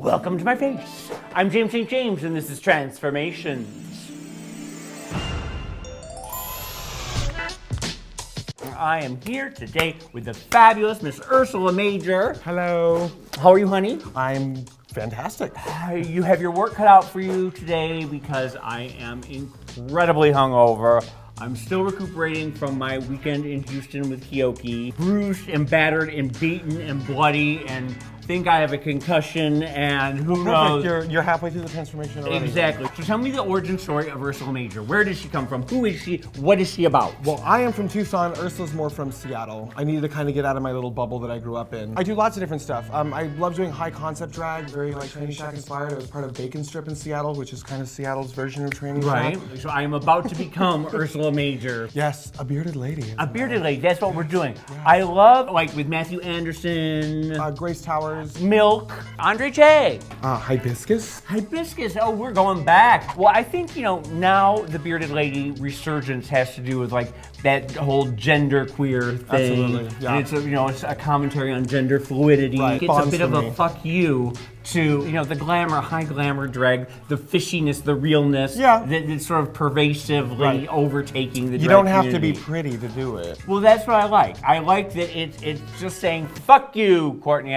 Welcome to my face. I'm James St. James, and this is Transformations. I am here today with the fabulous Miss Ursula Major. Hello. How are you, honey? I'm fantastic. You have your work cut out for you today because I am incredibly hungover. I'm still recuperating from my weekend in Houston with Kyoki. Bruised and battered and beaten and bloody and think I have a concussion and who knows. You're halfway through the transformation already. Exactly. So tell me the origin story of Ursula Major. Where does she come from? Who is she? What is she about? Well, I am from Tucson. Ursula's more from Seattle. I needed to kind of get out of my little bubble that I grew up in. I do lots of different stuff. I love doing high concept drag, very like Training Shack inspired. I was part of Bacon Strip in Seattle, which is kind of Seattle's version of Training Shack. Right. So I am about to become Ursula Major. Yes, a bearded lady. A bearded lady. That's what we're doing. Yeah. I love, like with Matthew Anderson. Grace Towers. Milk. Andre Che. Hibiscus. Hibiscus. Oh, we're going back. Well, I think, now the bearded lady resurgence has to do with like that whole gender queer thing. Absolutely. Yeah. And it's a commentary on gender fluidity. Right. It's a bit of a fuck you to, the glamour, high glamour drag, the fishiness, the realness. Yeah. That's sort of pervasively overtaking the drag You don't have community. to be pretty to do it. Well, that's what I like. I like that it's just saying, fuck you, Courtney.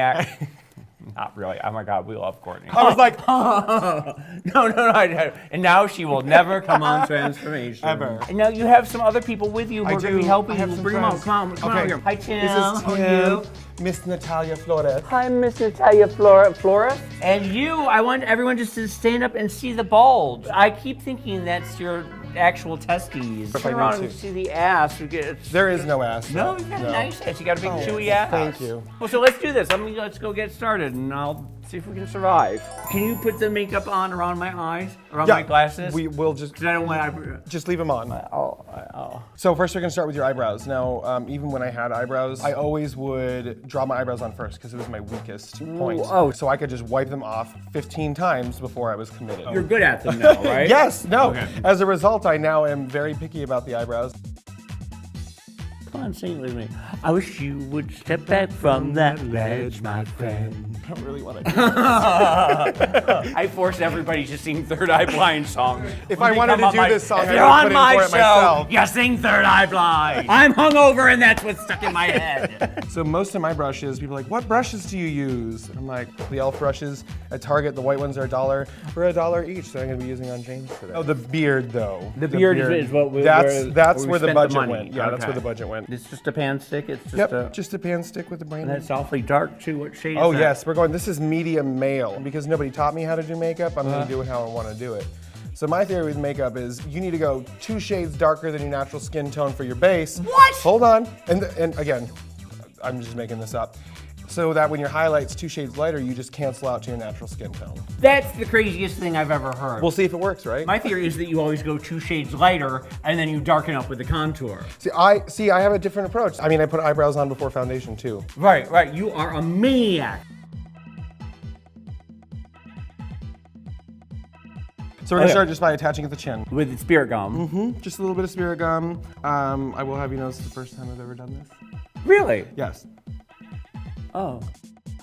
Not really. Oh my God, we love Courtney. I was like, no. And now she will never come on Transformation. Ever. And now you have some other people with you who are going to be helping I have you. some Bring them friends. out. Come on here. Hi, Tim. This is How are you? Miss Natalia Flores. Hi, Miss Natalia Flores. And you, I want everyone just to stand up and see the bulge. I keep thinking that's your actual testes. Turn around and see the ass. There is no ass. No, you got a nice ass. You got a big chewy ass. Thank you. Well, so let's do this. Let's go get started, and I'll see if we can survive. Can you put the makeup on around my eyes, around my glasses? We will just. 'Cause I don't want. Just leave them on. Oh. So first we're gonna start with your eyebrows. Now, even when I had eyebrows, I always would draw my eyebrows on first because it was my weakest point. Oh. So I could just wipe them off 15 times before I was committed. You're good at them now, right? Yes, no. Okay. As a result, I now am very picky about the eyebrows. Come on, sing it with me. I wish you would step back from that ledge, my friend. I don't really want to do this. I force everybody to sing Third Eye Blind songs. If I wanted to do this song, if I you're would on put in my for it show, myself. you sing Third Eye Blind. I'm hungover and that's what's stuck in my head. So most of my brushes, people are like, what brushes do you use? And I'm like, the e.l.f. brushes at Target, the white ones are $1. We're $1 each, so I'm gonna be using on James today. Oh, the beard though. The beard is what we That's we where the spent budget money. went. Yeah, Okay. that's where the budget went. It's just a pan stick. It's just Yep, just a pan stick with the brand. That's awfully dark too. What shade Oh is that? yes, we're going, this is medium male. Because nobody taught me how to do makeup, I'm gonna do it how I wanna do it. So my theory with makeup is you need to go 2 shades darker than your natural skin tone for your base. What? Hold on, and again, I'm just making this up. So that when your highlight's 2 shades lighter, you just cancel out to your natural skin tone. That's the craziest thing I've ever heard. We'll see if it works, right? My theory is that you always go 2 shades lighter and then you darken up with the contour. See, I have a different approach. I mean, I put eyebrows on before foundation too. Right. You are a maniac. So we're gonna start just by attaching at the chin. With the spirit gum. Just a little bit of spirit gum. I will have you know this is the first time I've ever done this. Really? Yes. Oh.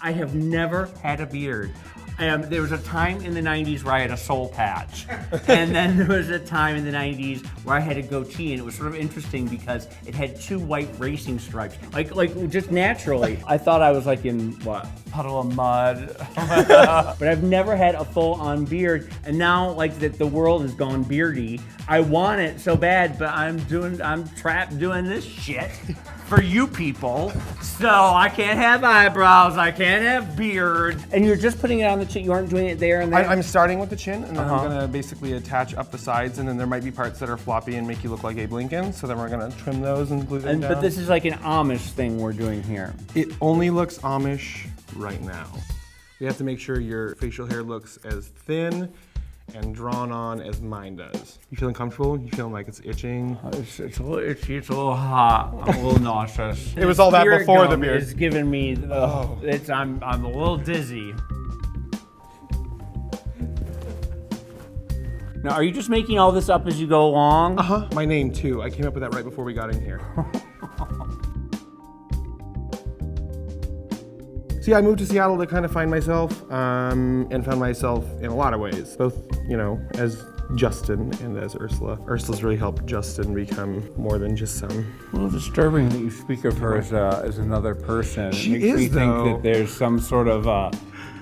I have never had a beard. There was a time in the 90s where I had a soul patch. And then there was a time in the 90s where I had a goatee, and it was sort of interesting because it had 2 white racing stripes. Like just naturally. I thought I was like in, puddle of mud. But I've never had a full-on beard, and now like that the world has gone beardy. I want it so bad, but I'm trapped doing this shit for you people. So I can't have eyebrows, I can't have beard. And you're just putting it on the chin, you aren't doing it there and there? I'm starting with the chin, and then I'm gonna basically attach up the sides, and then there might be parts that are floppy and make you look like Abe Lincoln, so then we're gonna trim those and glue them down. But this is like an Amish thing we're doing here. It only looks Amish right now. We have to make sure your facial hair looks as thin and drawn on as mine does. You feeling comfortable? You feeling like it's itching? It's a little itchy, it's a little hot, I'm a little nauseous. It was all that Spirit before the gum beard. It's giving me, I'm a little dizzy. Now, are you just making all this up as you go along? My name too. I came up with that right before we got in here. So yeah, I moved to Seattle to kind of find myself, and found myself in a lot of ways, both, you know, as Justin and as Ursula. Ursula's really helped Justin become more than just some. Well, disturbing that you speak of her as another person. She it makes me is, though. think that there's some sort of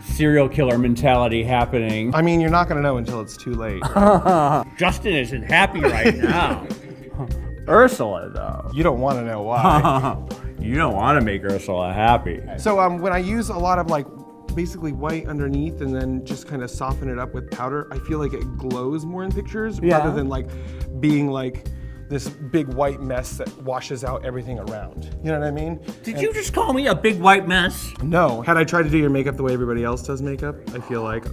serial killer mentality happening. I mean, you're not gonna know until it's too late. Right? Justin isn't happy right now. Ursula, though. You don't want to know why. You don't want to make Ursula happy. So when I use a lot of like basically white underneath and then just kind of soften it up with powder, I feel like it glows more in pictures rather than like being like this big white mess that washes out everything around. You know what I mean? Did you just call me a big white mess? No. Had I tried to do your makeup the way everybody else does makeup, I feel like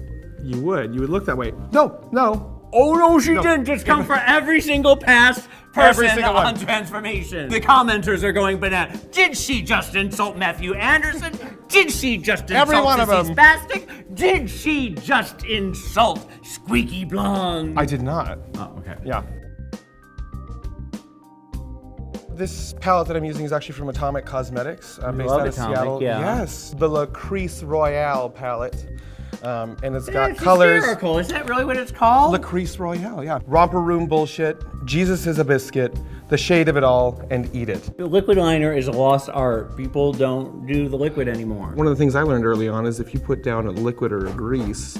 you would look that way. No. Oh no, she didn't just come for every single past Every person single on one. Transformation. The commenters are going bananas. Did she just insult Matthew Anderson? Did she just insult Every one of Sissy them. Spastic? Did she just insult Squeaky Blonde? I did not. Oh, okay. Yeah. This palette that I'm using is actually from Atomic Cosmetics, based love out of Atomic, Seattle. yeah. Yes, the La Crease Royale palette. And it's got It's colors. hysterical. Is that really what it's called? La Crease Royale, yeah. Romper room bullshit, Jesus is a biscuit, the shade of it all, and eat it. The liquid liner is a lost art. People don't do the liquid anymore. One of the things I learned early on is if you put down a liquid or a grease,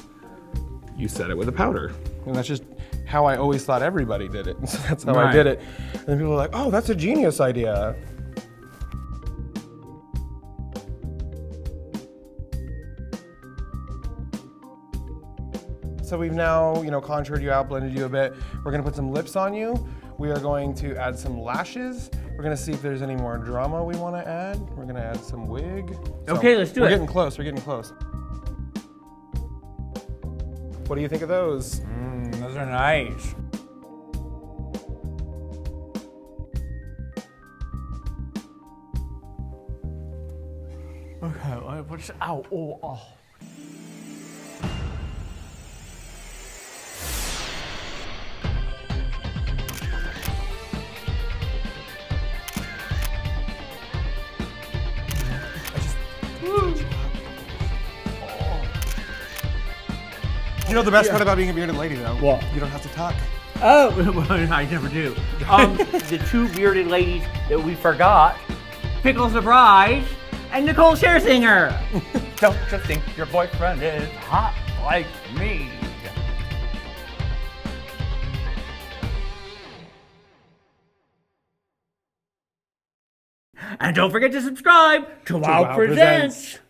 you set it with a powder. And that's just how I always thought everybody did it. And so that's how I Right. did it. And then people were like, oh, that's a genius idea. So we've now, you know, contoured you out, blended you a bit. We're gonna put some lips on you. We are going to add some lashes. We're gonna see if there's any more drama we wanna add. We're gonna add some wig. Okay, let's do we're it. Getting close, we're getting close. What do you think of those? Those are nice. Okay, what's, oh. You know the best part about being a bearded lady though? What? You don't have to talk. Oh, well, I never do. The two bearded ladies that we forgot, Pickles the Bride and Nicole Scherzinger. Don't you think your boyfriend is hot like me? And don't forget to subscribe to WOW Presents.